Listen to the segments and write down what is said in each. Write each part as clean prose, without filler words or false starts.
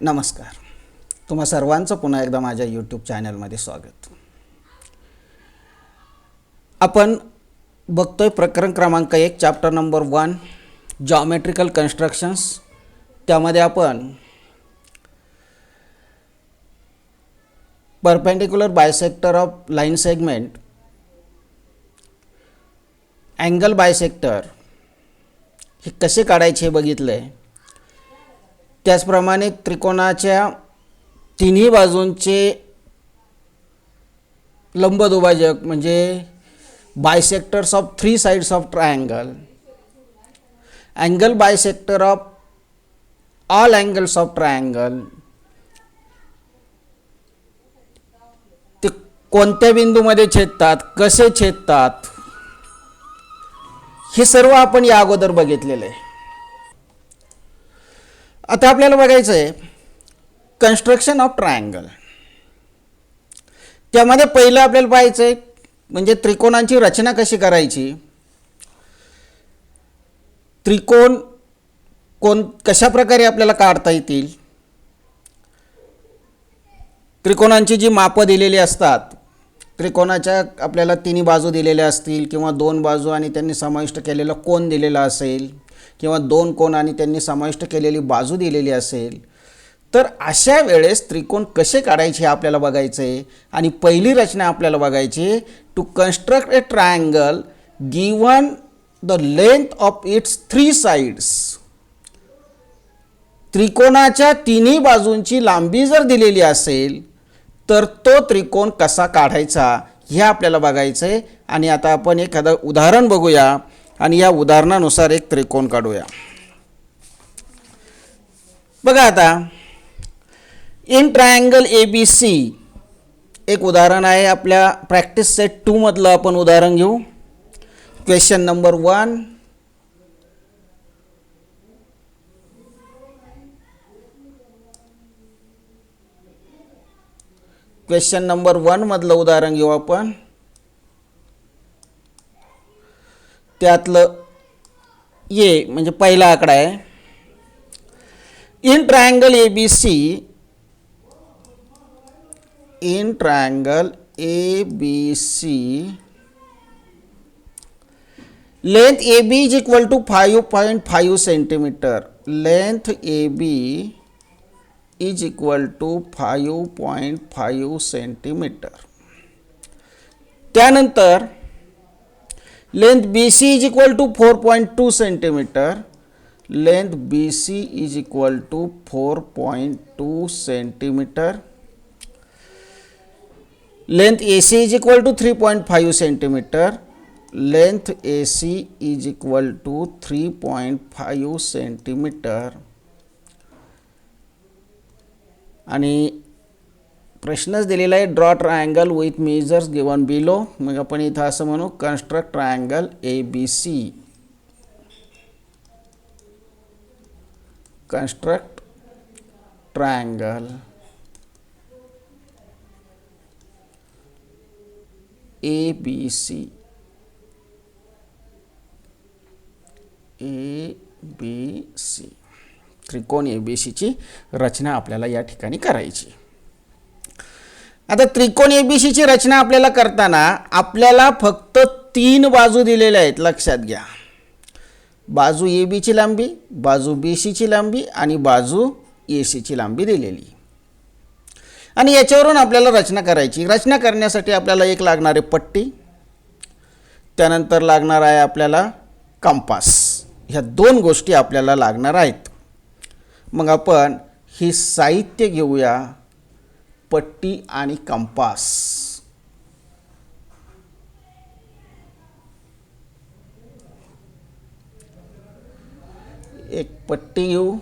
नमस्कार. तुम्हा सर्वांचं पुन्हा एकदा माझ्या यूट्यूब चॅनलमध्ये स्वागत. आपण बघतोय प्रकरण क्रमांक 1 चॅप्टर नंबर 1 जॉमेट्रिकल कन्स्ट्रक्शन्स. त्यामध्ये आपण perpendicular bisector of line segment, angle bisector हे कसे काढायचे हे बघितले. त्याचप्रमाणे त्रिकोणाच्या तिन्ही बाजूंचे लंबदुभाजक म्हणजे bisectors of 3 sides of triangle, angle bisector of all angles of triangle, ते कोणत्या बिंदूमध्ये छेदतात, कसे छेदतात, हे सर्व आपण या अगोदर बघितलेले आहे. आता आपल्याला बघायचं आहे कन्स्ट्रक्शन ऑफ ट्रायंगल. त्यामध्ये पहिलं आपल्याला पाहायचं आहे म्हणजे त्रिकोणांची रचना कशी करायची. त्रिकोण कशा प्रकारे आपल्याला काढता येतील. त्रिकोणांची जी मापं दिलेली असतात, त्रिकोणाच्या आपल्याला तिन्ही बाजू दिलेल्या असतील किंवा 2 बाजू आणि त्यांनी समाविष्ट केलेला कोन दिलेला असेल किंवा 2 कोन आणि त्यांनी समाविष्ट केलेली बाजू दिलेली असेल, तर अशा वेळेस त्रिकोण कसे काढायचे आपल्याला बघायचं आहे. आणि पहिली रचना आपल्याला बघायची to construct a triangle given the length of its 3 sides. त्रिकोणाच्या तिन्ही बाजूंची लांबी जर दिलेली असेल तर तो त्रिकोण कसा काढायचा हे आपल्याला बघायचं आहे. आणि आता आपण एखादं उदाहरण बघूया आणि या उदाहरणानुसार एक त्रिकोण काढूया. बघा आता इन ट्रायंगल ABC एक उदाहरण आहे. आपल्या प्रॅक्टिस सेट 2 मधलं आपण उदाहरण घेऊ. Question number 1. क्वेश्चन नंबर 1 मधलं उदाहरण घेऊ आपण. त्यातलं ए म्हणजे पहिला आकडा आहे. In triangle ABC, in triangle ABC length AB is equal to 5.5 centimetre. Length AB is equal to 5.5 centimetre. त्यानंतर length BC is equal to 4.2 centimetre. Length BC is equal to 4.2 centimetre. Length AC is equal to 3.5 centimetre. Length AC is equal to 3.5 centimetre. आणि प्रश्नच दिलेला आहे draw triangle with measures given below. मग आपण इथं असं म्हणू construct triangle ABC. Construct triangle ABC. ABC त्रिकोण ABCची रचना आपल्याला या ठिकाणी करायची. आता त्रिकोण ABCची रचना आपल्याला करताना आपल्याला फक्त 3 बाजू दिलेल्या आहेत. लक्षात घ्या, बाजू ABची लांबी, बाजू BCची लांबी आणि बाजू ACची लांबी दिलेली. आणि याच्यावरून आपल्याला रचना करायची. रचना करण्यासाठी आपल्याला एक लागणार आहे पट्टी, त्यानंतर लागणार आहे आपल्याला कंपास. ह्या 2 गोष्टी आपल्याला लागणार आहेत. मग आपण ही साहित्य घेऊया, पट्टी आणि कंपास. एक पट्टी घेऊ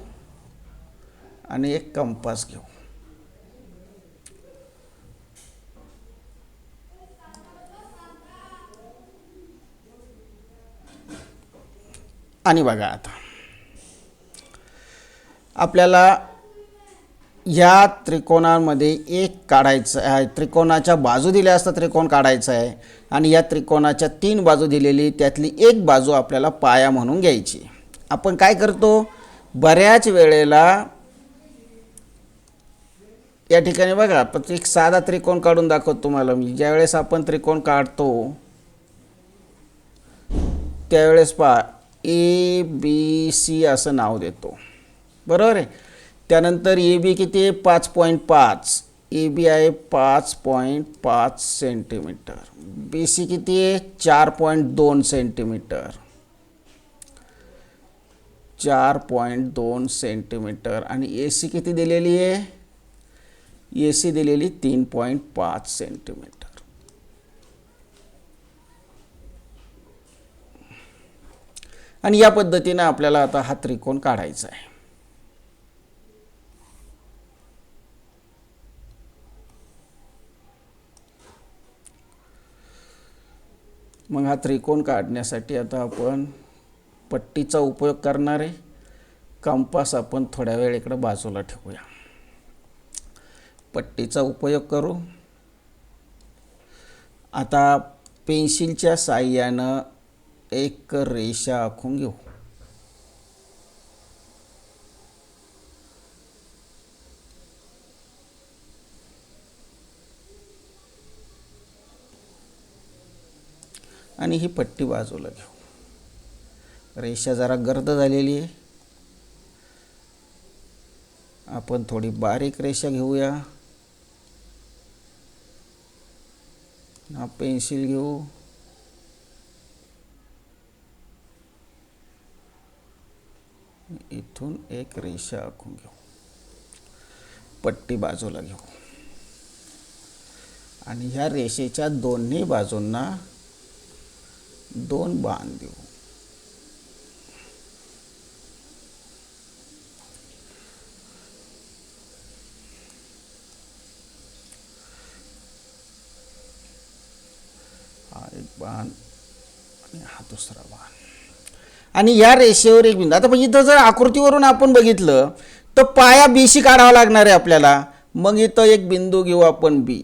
आणि एक कंपास घेऊ. आणि बघा आता आपल्याला या त्रिकोणामध्ये एक काढायचं आहे. त्रिकोणाच्या बाजू दिल्या असता त्रिकोण काढायचा आहे आणि या त्रिकोणाच्या 3 बाजू दिलेली, त्यातली एक बाजू आपल्याला पाया म्हणून घ्यायची. आपण काय करतो, बऱ्याच वेळेला या ठिकाणी बघा एक साधा त्रिकोण काढून दाखवतो तुम्हाला मी. ज्यावेळेस आपण त्रिकोण काढतो त्यावेळेस पहा ABC असं नाव देतो, बरोबर आहे. त्यानंतर AB किती आहे 5.5, AB आहे 5.5 सेंटीमीटर. BC किती आहे 4.2 सेंटीमीटर, 4.2 सेंटीमीटर. आणि AC किती दिलेली आहे, AC दिलेली 3.5 सेंटीमीटर. आणि या पद्धतीने आपल्याला आता हा त्रिकोण काढायचा आहे. मग हा त्रिकोण काढण्यासाठी आता आपण पट्टीचा उपयोग करणार आहे. कंपास आपण थोड्या वेळ इकडे बाजूला ठेवूया. पट्टीचा उपयोग करू. आता पेन्सिलच्या साहाय्यानं एक रेषा आखून घेऊ. आणि ही पट्टी बाजूला घेऊ. रेषा जरा गर्द झालेली आहे, आपण थोडी बारीक रेषा घेऊया. हा पेन्सिल घेऊ. इथून एक रेषा आखून घेऊ. पट्टी बाजूला घेऊ आणि ह्या रेषेच्या दोन्ही बाजूंना 2 बाण देऊ. हा एक बाण आणि हा दुसरा बाण. आणि या रेषेवर एक बिंदू. आता इथं जर आकृतीवरून आपण बघितलं तर पाया BC काढावा लागणार आहे आपल्याला. मग इथं एक बिंदू घेऊ आपण B.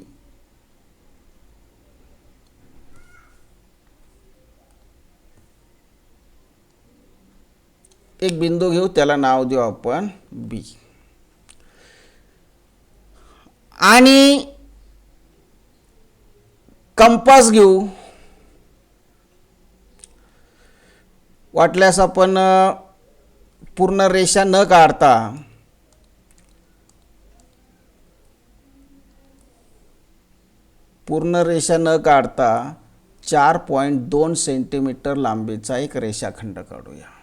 एक बिंदू घेऊ, त्याला नाव देऊ आपण B. आणि कंपास घेऊ. वाटल्यास आपण पूर्ण रेषा न काढता पूर्ण रेषा न काढता 4.2 सेंटीमीटर लांबीचा एक रेषाखंड काढूया.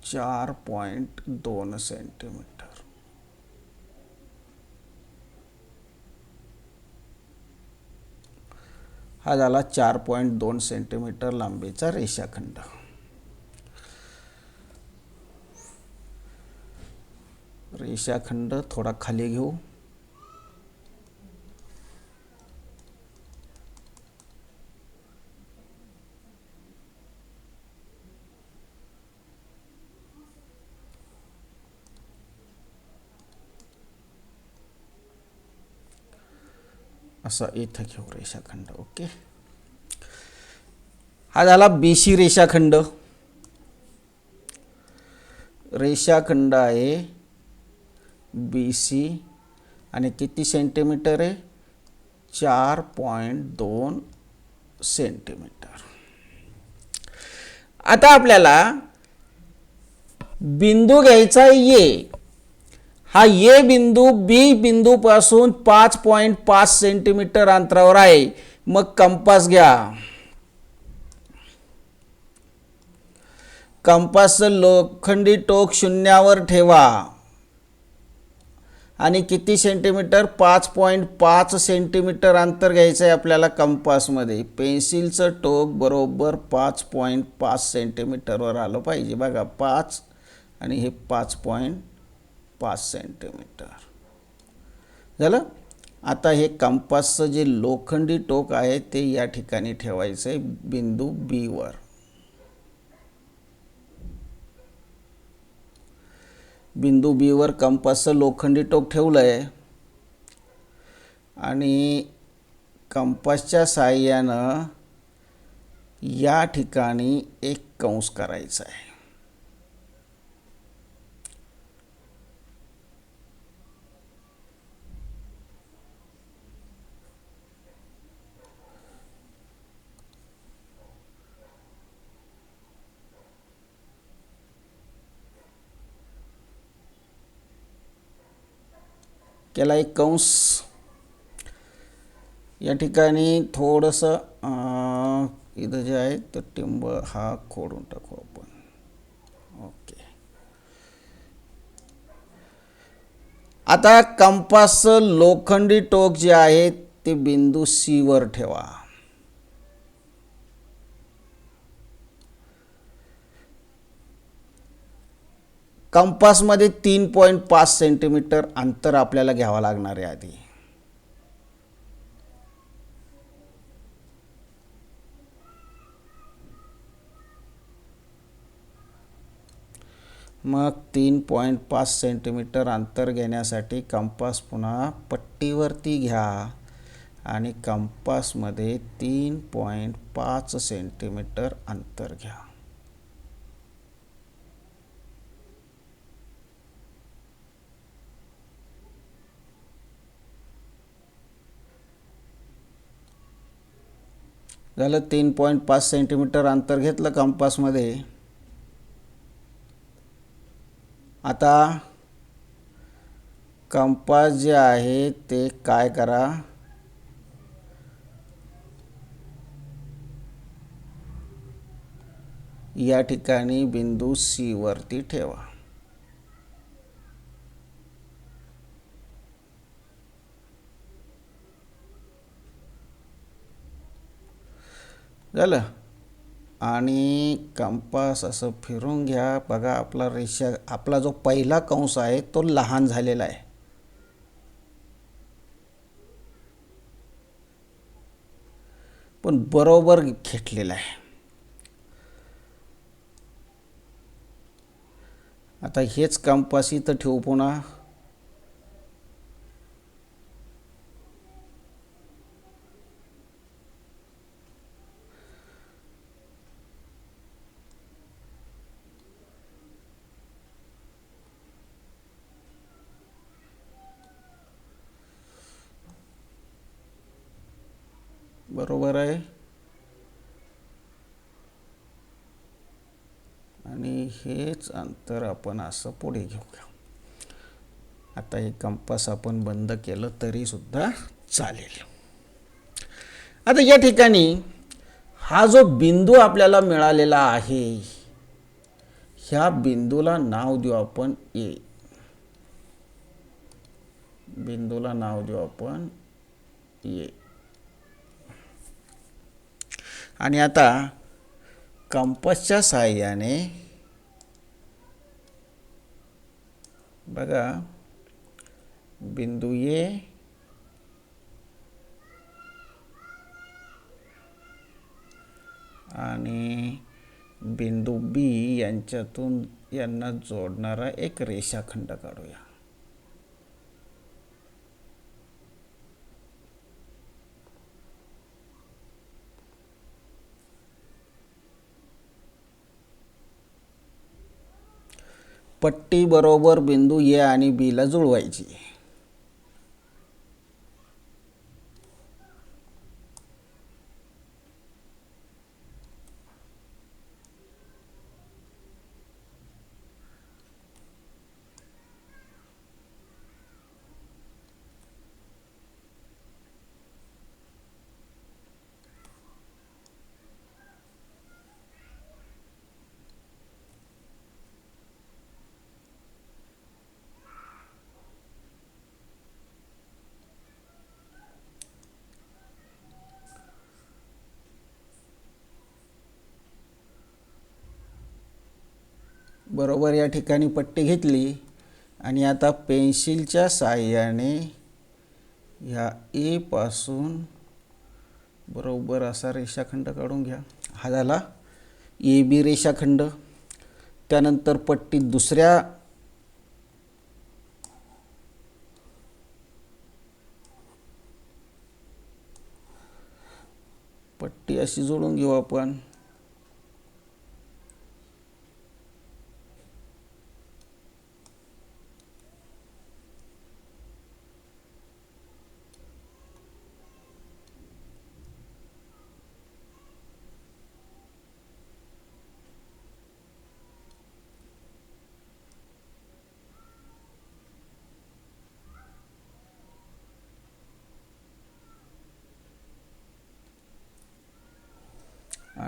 चार 4.2 सेंटीमीटर. हा झाला 4.2 सेंटीमीटर लांबीचा रेषाखंड. रेषाखंड थोडा खाली घेऊ. असा इथं घेऊ रेषाखंड. ओके. हा झाला BC रेषाखंड. रेषाखंड आहे BC आणि किती सेंटीमीटर आहे 4.2 सेंटीमीटर. आता आपल्याला बिंदू घ्यायचा आहे A. हा A बिंदू B बिंदू पासून 5.5 सेंटीमीटर अंतरावर आहे. मग कंपास घ्या. कंपासचं लोखंडी टोक शून्यावर ठेवा आणि किती सेंटीमीटर 5.5 सेंटीमीटर अंतर घ्यायचं आहे आपल्याला कंपासमध्ये. पेन्सिलचं टोक बरोबर 5.5 सेंटीमीटरवर आलं पाहिजे. बघा 5 आणि हे 5.5 सेंटीमीटर झालं. आता हे कंपासचं जे लोखंडी टोक आहे ते या ठिकाणी ठेवायचं आहे बिंदू B वर. बिंदू B वर कंपासचं लोखंडी टोक ठेवलं आहे आणि कंपासच्या साहाय्यानं या ठिकाणी एक कंस करायचा आहे. केला एक कंस. या ठिकाणी थोडंसं इथं जे आहे तर टिंब हा खोडून टाकू आपण. ओके. आता कंपासचं लोखंडी टोक जे आहे ते बिंदू सी वर ठेवा. कंपासमध्ये 3.5 सेंटीमीटर अंतर आपल्याला घ्यावं लागणार आहे आधी. मग 3.5 सेंटीमीटर अंतर घेण्यासाठी कंपास पुन्हा पट्टीवरती घ्या आणि कंपासमध्ये 3.5 सेंटीमीटर अंतर घ्या. झालं. 3.5 सेंटीमीटर अंतर घेतलं कंपासमध्ये. आता कंपास जे आहे ते काय करा, या ठिकाणी बिंदू सी वरती ठेवा. झालं. आणि कंपास असं फिरून घ्या. बघा आपला रेषा, आपला जो पहिला कंस आहे तो लहान झालेला आहे. पण बरोबर घेतलेला आहे. आता हेच कंपास इथं ठेवू पुन्हा. बरोबर आहे. आणि हेच अंतर आपण असं पुढे घेऊया. आता हे कंपास आपण बंद केलं तरी सुद्धा चालेल. आता या ठिकाणी हा जो बिंदू आपल्याला मिळालेला आहे, ह्या बिंदूला नाव देऊ आपण ए. बिंदूला नाव देऊ आपण ए. आणि आता कंपासच्या साहाय्याने बघा बिंदू ए आणि बिंदू बी यांच्यातून यांना जोडणारा एक रेषाखंड काढूया. पट्टी बरोबर बिंदू ए आणि बी ला जुळवायची. बरोबर या ठिकाणी पट्टी घेतली आणि आता पेन्सिलच्या साहाय्याने ह्या ए पासून बरोबर असा रेषाखंड काढून घ्या. हा झाला ए बी रेषाखंड. त्यानंतर पट्टी दुसऱ्या पट्टी अशी जोडून घेऊ आपण.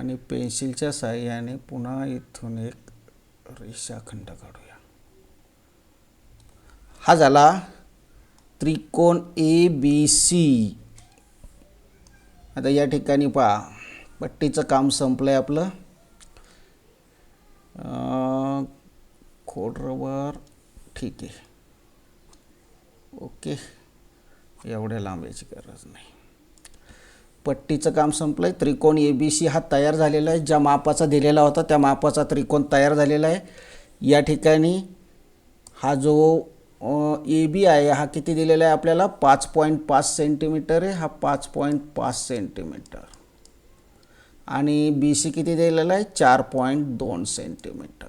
आणि पेन्सिलच्या साहाय्याने पुन्हा इथून एक रेषाखंड काढूया. हा झाला त्रिकोण ABC. आता या ठिकाणी पहा, पट्टीचं काम संपलं आहे आपलं. खोडरबर ठीक आहे, ओके, एवढ्या लांबायची गरज नाही. पट्टीचं काम संपलं आहे. त्रिकोण ABC हा तयार झालेला आहे. ज्या मापाचा दिलेला होता त्या मापाचा त्रिकोण तयार झालेला आहे. या ठिकाणी हा जो AB आहे हा किती दिलेला आहे आपल्याला, 5.5 सेंटीमीटर आहे. हा 5.5 सेंटीमीटर. आणि BC किती दिलेला आहे, 4.2 सेंटीमीटर.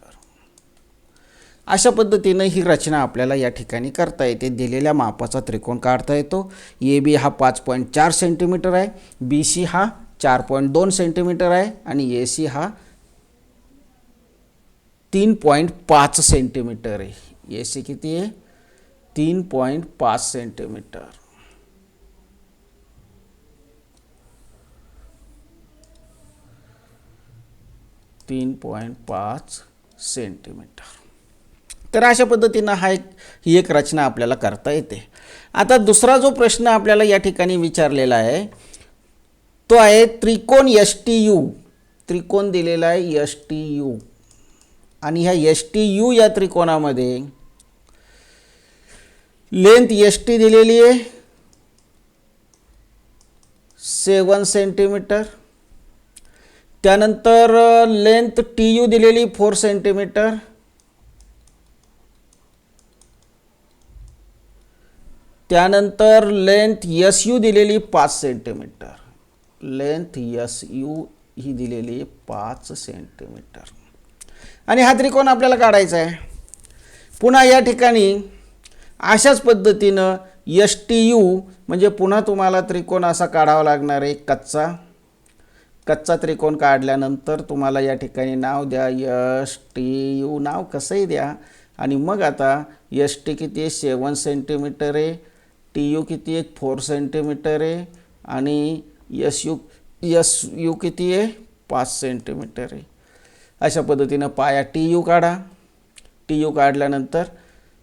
अशा पद्धतीनं ही रचना आपल्याला या ठिकाणी करता येते. दिलेल्या मापाचा त्रिकोण काढता येतो. AB हा 5.4 सेंटीमीटर आहे, BC हा 4.2 सेंटीमीटर आहे आणि AC हा 3.5 सेंटीमीटर आहे. AC किती आहे, 3.5 सेंटीमीटर. सेंटीमीटर. तर अशा पद्धतीनं ही एक रचना आपल्याला करता येते. आता दुसरा जो प्रश्न आपल्याला या ठिकाणी विचारलेला आहे तो आहे त्रिकोण STU. त्रिकोण दिलेला आहे STU आणि ह्या STU या त्रिकोणामध्ये लेंथ ST दिलेली आहे 7 सेंटीमीटर. त्यानंतर लेंथ TU दिलेली 4 सेंटीमीटर. त्यानंतर लेंथ SU दिलेली 5 सेंटीमीटर. लेंथ SU ही दिलेली 5 सेंटीमीटर. आणि हा त्रिकोण आपल्याला काढायचा आहे. पुन्हा या ठिकाणी अशाच पद्धतीनं STU म्हणजे पुन्हा तुम्हाला त्रिकोण असा काढावा लागणार आहे. कच्चा त्रिकोण काढल्यानंतर तुम्हाला या ठिकाणी नाव द्या, STU नाव कसंही द्या. आणि मग आता ST किती आहे, 7 सेंटीमीटर आहे. TU किती आहे, 4 सेंटीमीटर आहे. आणि SU किती आहे, 5 सेंटीमीटर आहे. अशा पद्धतीनं पाया TU काढा. TU काढल्यानंतर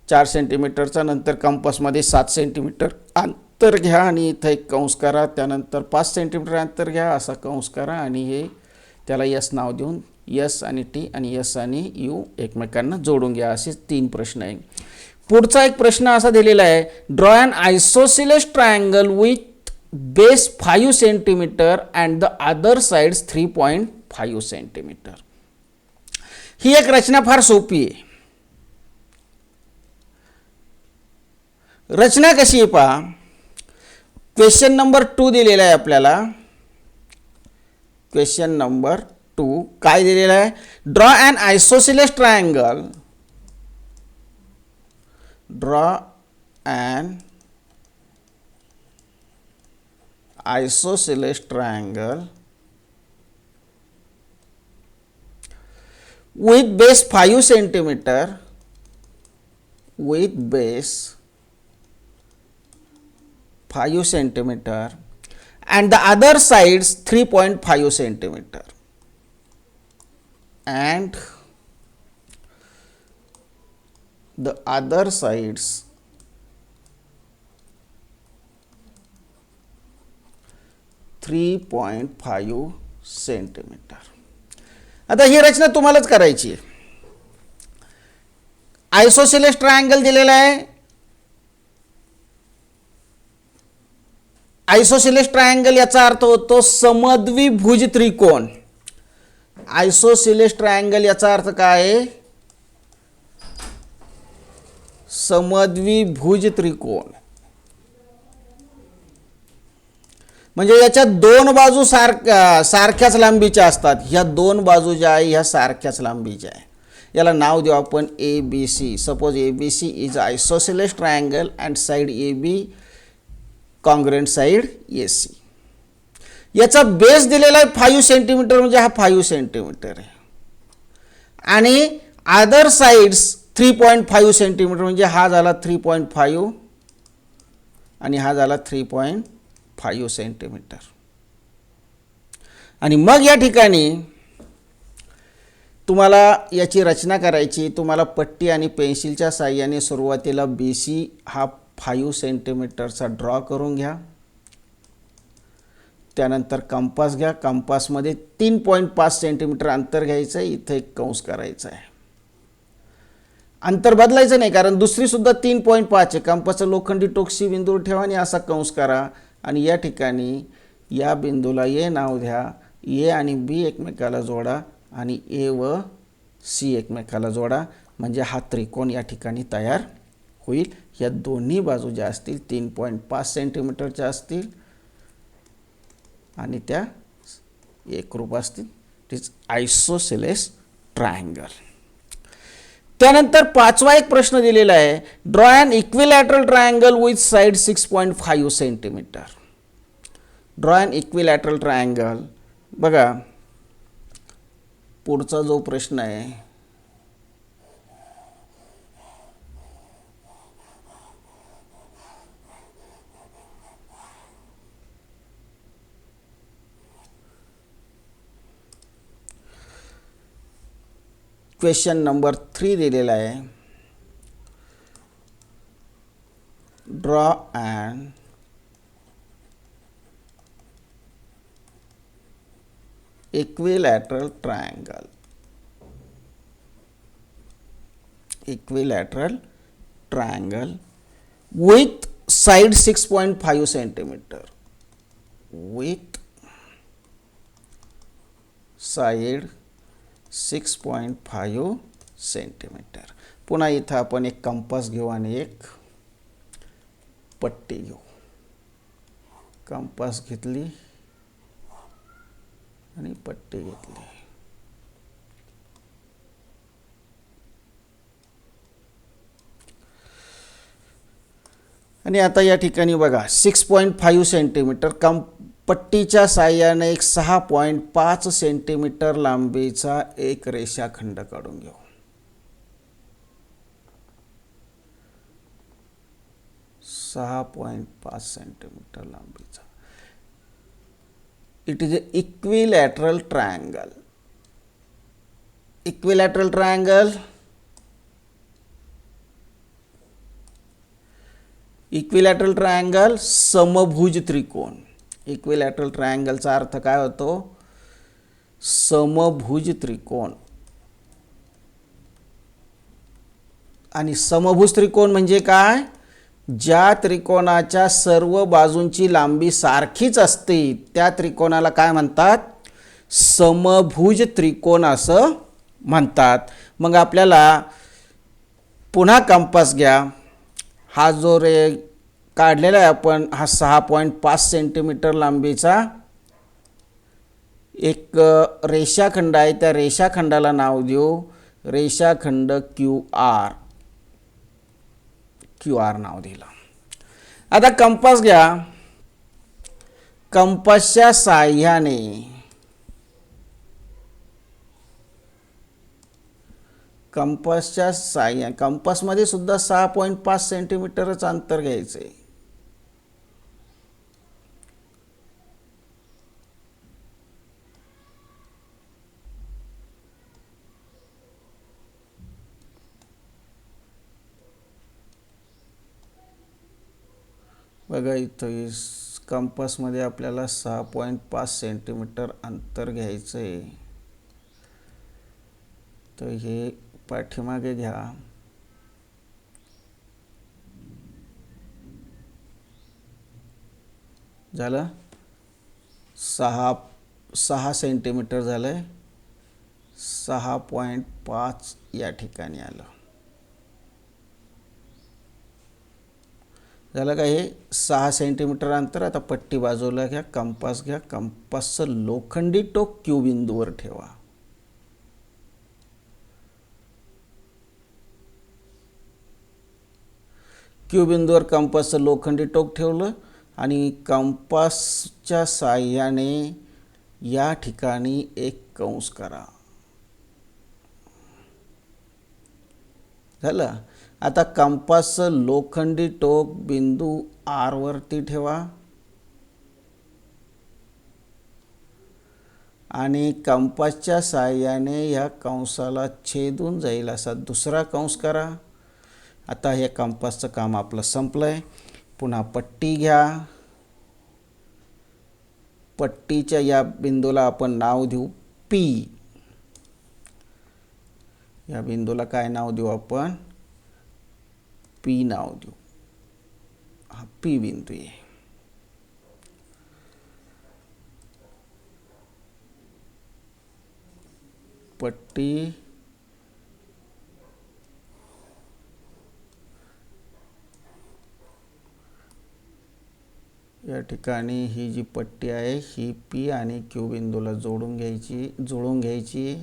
4 सेंटीमीटरचा, नंतर कंपासमध्ये 7 सेंटीमीटर अंतर घ्या आणि इथं एक कंस करा. त्यानंतर 5 सेंटीमीटर अंतर घ्या, असा कंस करा आणि हे त्याला S नाव देऊन S आणि T आणि S आणि U एकमेकांना जोडून घ्या. असे 3 प्रश्न आहे. पुढचा एक प्रश्न असा दिलेला आहे, draw an isosceles triangle with base 5 centimetre and the other sides 3.5 centimetre. ही एक रचना फार सोपी आहे. रचना कशी आहे पहा. क्वेश्चन नंबर 2 दिलेला आहे आपल्याला. क्वेश्चन नंबर 2 काय दिलेला आहे, draw an isosceles triangle. Draw an isosceles triangle with base 5 centimeter, with base 5 centimeter and the other sides 3.5 centimeter, and the other sides 3.5 centimetre. आता ही रचना तुम्हालाच करायची आहे. आयसोसेलेस ट्रायंगल दिलेला आहे. आयसोसेलेस ट्रायंगल याचा अर्थ होतो समद्विभुज त्रिकोण. आयसोसेलेस ट्रायंगल याचा अर्थ काय आहे, समद्विभुज त्रिकोण. म्हणजे याच्या 2 बाजू सारख्याच लांबीच्या असतात. ह्या 2 बाजू ज्या आहे ह्या सारख्याच लांबीच्या आहे. याला नाव देऊ आपण ABC. Suppose ABC is isosceles triangle and side AB congruent side AC. याचा बेस दिलेला आहे 5 सेंटीमीटर म्हणजे हा 5 सेंटीमीटर आहे. आणि अदर साइड्स 3.5 सेंटीमीटर म्हणजे हा झाला 3.5 आणि हा झाला 3.5 सेंटीमीटर. आणि मग या ठिकाणी तुम्हाला याची रचना करायची. तुम्हाला पट्टी आणि पेन्सिलच्या साहाय्याने सुरुवातीला BC हा 5 सेंटीमीटरचा ड्रॉ करून घ्या. त्यानंतर कंपास घ्या. कंपासमध्ये 3.5 सेंटीमीटर अंतर घ्यायचं आहे. इथे एक कंस करायचा आहे. अंतर बदलायचं नाही कारण दुसरी सुद्धा 3.5 आहे. कंपासचं लोखंडी टोक C बिंदूवर ठेवा आणि असा कंस करा आणि या ठिकाणी या बिंदूला A नाव द्या. A आणि B एकमेकाला जोडा आणि A व C एकमेकाला जोडा म्हणजे हा त्रिकोण या ठिकाणी तयार होईल. या दोन्ही बाजू ज्या असतील 3.5 सेंटीमीटरच्या असतील आणि त्या एकरूप असतील. It is isosceles triangle. त्यानंतर पाचवा एक प्रश्न दिलेला आहे. Draw an equilateral triangle with side 6.5 centimetre. Draw an equilateral triangle. बघा पुढचा जो प्रश्न आहे क्वेश्चन नंबर 3 दिलेला आहे. Draw an equilateral triangle. Equilateral triangle with side 6.5 centimeter. With side 6.5 centimetre. पुन्हा इथं आपण एक कंपास घेऊ आणि एक पट्टी घेऊ. कंपास घेतली आणि पट्टी घेतली. आणि आता या ठिकाणी बघा 6.5 सेंटीमीटर पट्टीच्या साहाय्याने एक 6.5 सेंटीमीटर लांबीचा एक रेषाखंड काढून घेऊ. सहा 6.5 सेंटीमीटर लांबीचा. It is an equilateral triangle. Equilateral triangle. Equilateral triangle समभुज त्रिकोण. Equilateral triangle चा अर्थ काय होतो? समभुज त्रिकोण. आणि समभुज त्रिकोण म्हणजे काय? ज्या त्रिकोणाच्या सर्व बाजूंची लांबी सारखीच असते त्या त्रिकोणाला काय म्हणतात? समभुज त्रिकोण असं म्हणतात. मग आपल्याला पुन्हा कंपास घ्या. हा जो काढलेला आहे आपण हा 6.5 सेंटीमीटर लांबीचा एक रेषाखंड आहे. त्या रेषाखंडाला नाव देऊ रेषाखंड QR नाव दिलं. आता कंपास घ्या. कंपासच्या साहाय्याने कंपासमध्ये सुद्धा 6.5 सेंटीमीटरच अंतर घ्यायचे. बघा इथं कंपासमध्ये आपल्याला 6.5 सेंटीमीटर अंतर घ्यायचं आहे. तर हे पाठीमागे घ्या. झालं 6 सेंटीमीटर झालंय. 6.5 या ठिकाणी आलं. झालं का हे 6 सेंटीमीटर अंतर. आता पट्टी बाजूला घ्या. कंपास घ्या. कंपासचं लोखंडी टोक Q बिंदूवर ठेवा. Q बिंदूवर कंपासचं लोखंडी टोक ठेवलं आणि कंपासच्या साहाय्याने या ठिकाणी एक कंस करा. झालं. आता कंपासचं लोखंडी टोक बिंदू R वरती ठेवा आणि कंपासच्या साहाय्याने या कंसाला छेदून जाईल असा दुसरा कंस करा. आता हे कंपासचं काम आपलं संपलं आहे. पुन्हा पट्टी घ्या. पट्टीच्या या बिंदूला आपण नाव देऊ P. या बिंदूला काय नाव देऊ आपण? P नाव देऊ. हा P बिंदू आहे. पट्टी या ठिकाणी ही जी पट्टी आहे ही P आणि Q बिंदूला जुळून घ्यायची.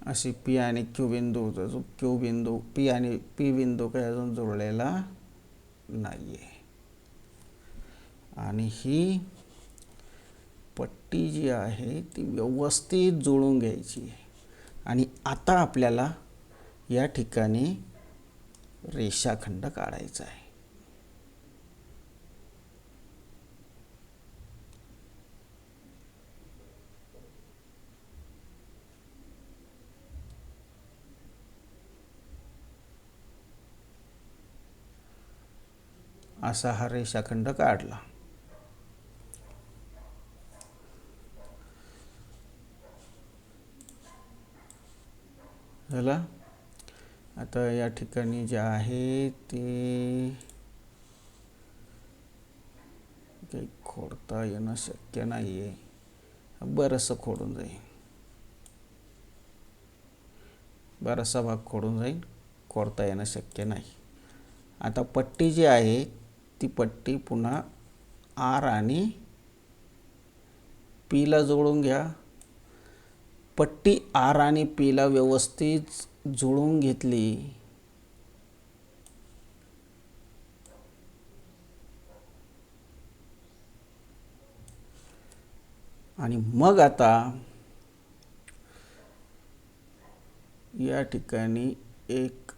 अशी P आणि Q बिंदू P आणि P बिंदू काही अजून जुळलेला नाही आहे. आणि ही पट्टी जी आहे ती व्यवस्थित जुळून घ्यायची आहे. आणि आता आपल्याला या ठिकाणी रेषाखंड काढायचा आहे. असा हा रेषाखंड काढला. झाला. आता या ठिकाणी जे आहे ते काही खोडता येणं शक्य नाही आहे. बरंचसं खोडून जाईल. बराचसा भाग खोडून जाईल. खोडता येणं शक्य नाही. आता पट्टी जी आहे ती पट्टी पुन्हा R आणि P ला जोडून घ्या. पट्टी R आणि P ला व्यवस्थित जुळून घेतली. आणि मग आता या ठिकाणी एक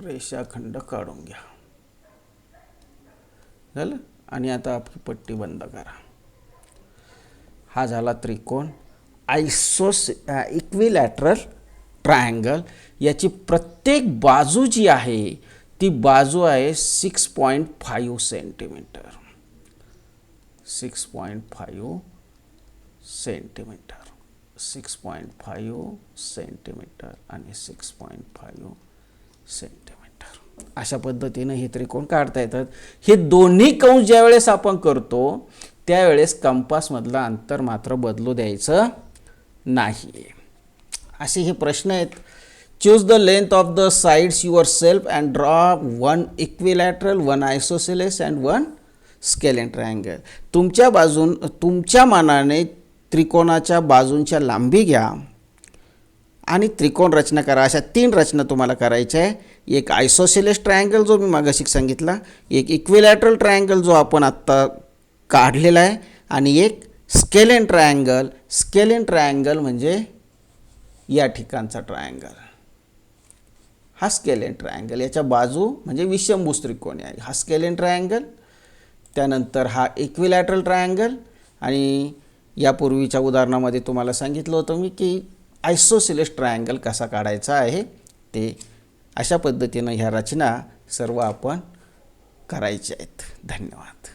रेषाखंड काढून घ्या. झालं. आणि आता आपली पट्टी बंद करा. हा झाला त्रिकोण. Equilateral triangle. याची प्रत्येक बाजू जी आहे ती बाजू आहे 6.5 सेंटीमीटर. 6.5 सेंटीमीटर. 6.5 सेंटीमीटर आणि 6.5 सेंटीमीटर. अशा पद्धतीने हे त्रिकोण काढता येतात. हे दोन्ही कंस ज्या वेळेस आपण करतो त्यावेळेस कंपासमधलं अंतर मात्र बदलू द्यायचं नाही. असे हे प्रश्न आहेत. Choose the length of the sides your self and draw one equilateral, one isosceles and one scalene triangle. तुमच्या मानाने त्रिकोणाच्या बाजूंच्या लांबी घ्या आणि त्रिकोण रचना करा. अशा 3 रचना तुम्हाला करायच्या आहे. एक आयसोसेलेस ट्रायंगल जो मी मागाशी सांगितला, एक इक्विलॅटरल ट्रायंगल जो आपण आत्ता काढलेला आहे आणि एक स्केलेन ट्रायंगल. स्केलेन ट्रायंगल म्हणजे या ठिकाणचा ट्रायंगल. हा स्केलेन ट्रायंगल. याच्या बाजू म्हणजे विषमभुज त्रिकोणी आहे. हा स्केलेन ट्रायंगल. त्यानंतर हा इक्विलॅटरल ट्रायंगल. आणि यापूर्वीच्या उदाहरणामध्ये तुम्हाला सांगितलं होतं मी की आयसोसेलेस ट्रायंगल कसा काढायचा आहे ते. अशा पद्धतीनं ह्या रचना सर्व आपण करायच्या आहेत. धन्यवाद.